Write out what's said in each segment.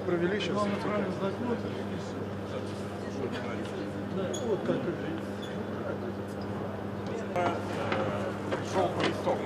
Провели сейчас. Главное правильно сдать ноты. Да, вот как. Пришел по итогу.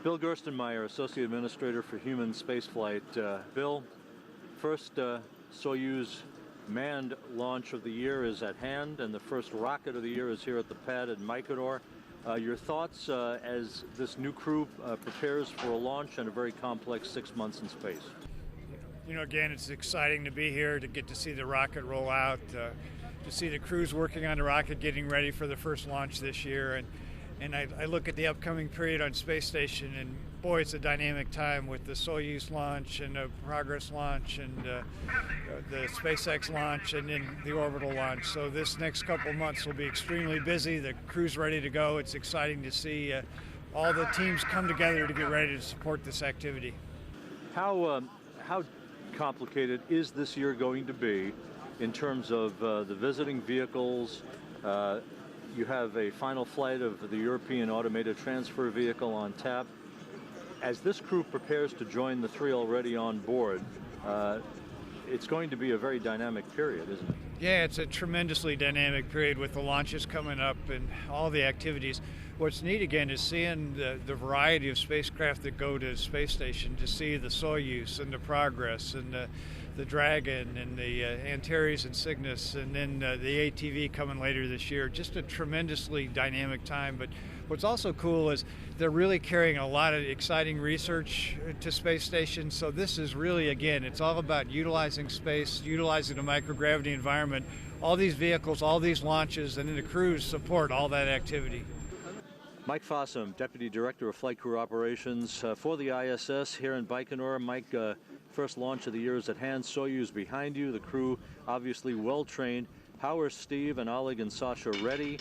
Bill Gerstenmaier, Associate Administrator for Human Spaceflight. Bill, first Soyuz manned launch of the year is at hand, and the first rocket of the year is here at the pad at Baikonur. Your thoughts as this new crew prepares for a launch and a very complex 6 months in space? You know, again, it's exciting to be here, to get to see the rocket roll out, to see the crews working on the rocket, getting ready for the first launch this year. And I look at the upcoming period on Space Station, and boy, it's a dynamic time with the Soyuz launch and the Progress launch and the SpaceX launch and then the orbital launch. So this next couple months will be extremely busy. The crew's ready to go. It's exciting to see all the teams come together to get ready to support this activity. How complicated is this year going to be in terms of the visiting vehicles? You have a final flight of the European Automated Transfer Vehicle on tap. As this crew prepares to join the three already on board, it's going to be a very dynamic period, isn't it? Yeah, it's a tremendously dynamic period with the launches coming up and all the activities. What's neat again is seeing the variety of spacecraft that go to Space Station, to see the Soyuz and the Progress and the Dragon and the Antares and Cygnus, and then the ATV coming later this year. Just a tremendously dynamic time. But what's also cool is they're really carrying a lot of exciting research to Space Station. So this is really, again, it's all about utilizing space, utilizing the microgravity environment. All these vehicles, all these launches, and then the crews support all that activity. Mike Fossum, Deputy Director of Flight Crew Operations for the ISS here in Baikonur. Mike, first launch of the year is at hand. Soyuz behind you, the crew obviously well trained. How are Steve and Oleg and Sasha ready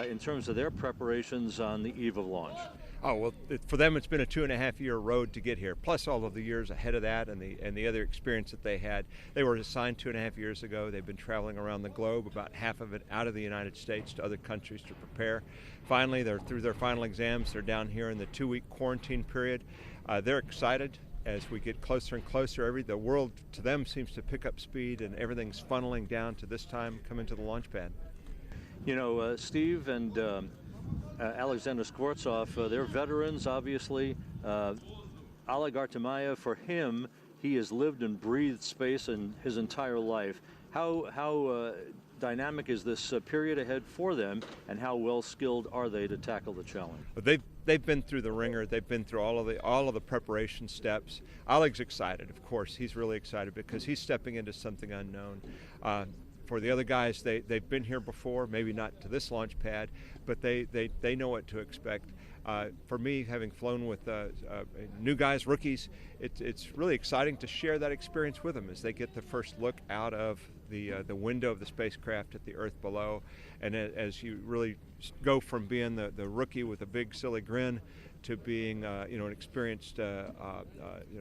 in terms of their preparations on the eve of launch? Oh, well, for them it's been a 2.5-year road to get here, plus all of the years ahead of that and the other experience that they had. They were assigned 2.5 years ago. They've been traveling around the globe, about half of it out of the United States to other countries to prepare. Finally, they're through their final exams. They're down here in the 2-week quarantine period. They're excited as we get closer and closer. The world to them seems to pick up speed, and everything's funneling down to this time coming to the launch pad. You know, Steve and Alexander Skvortsov, they're veterans, obviously. Oleg Artemyev, for him, he has lived and breathed space in his entire life. How dynamic is this period ahead for them, and how well skilled are they to tackle the challenge? They've been through the ringer. They've been through all of the preparation steps. Oleg's excited, of course. He's really excited because he's stepping into something unknown. For the other guys, they've been here before, maybe not to this launch pad, but they know what to expect. For me, having flown with new guys, rookies, it's really exciting to share that experience with them as they get the first look out of the window of the spacecraft at the Earth below, and as you really go from being the rookie with a big silly grin to being an experienced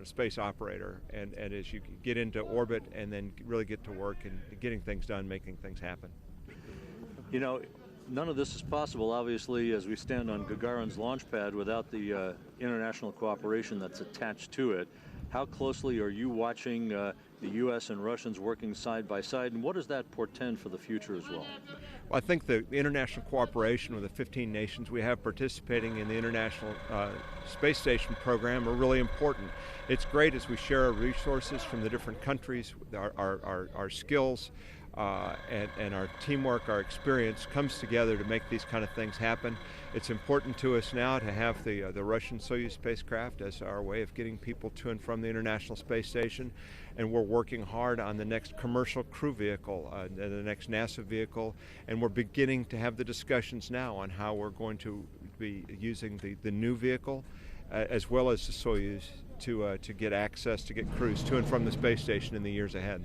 space operator, and as you get into orbit and then really get to work and getting things done, making things happen. You know, none of this is possible, obviously, as we stand on Gagarin's launch pad without the international cooperation that's attached to it. How closely are you watching the U.S. and Russians working side by side, and what does that portend for the future as well? Well, I think the international cooperation with the 15 nations we have participating in the International Space Station program are really important. It's great as we share our resources from the different countries, our skills, and our teamwork, our experience comes together to make these kind of things happen. It's important to us now to have the Russian Soyuz spacecraft as our way of getting people to and from the International Space Station, and we're working hard on the next commercial crew vehicle, the next NASA vehicle, and we're beginning to have the discussions now on how we're going to be using the new vehicle as well as the Soyuz to get access, to get crews to and from the space station in the years ahead.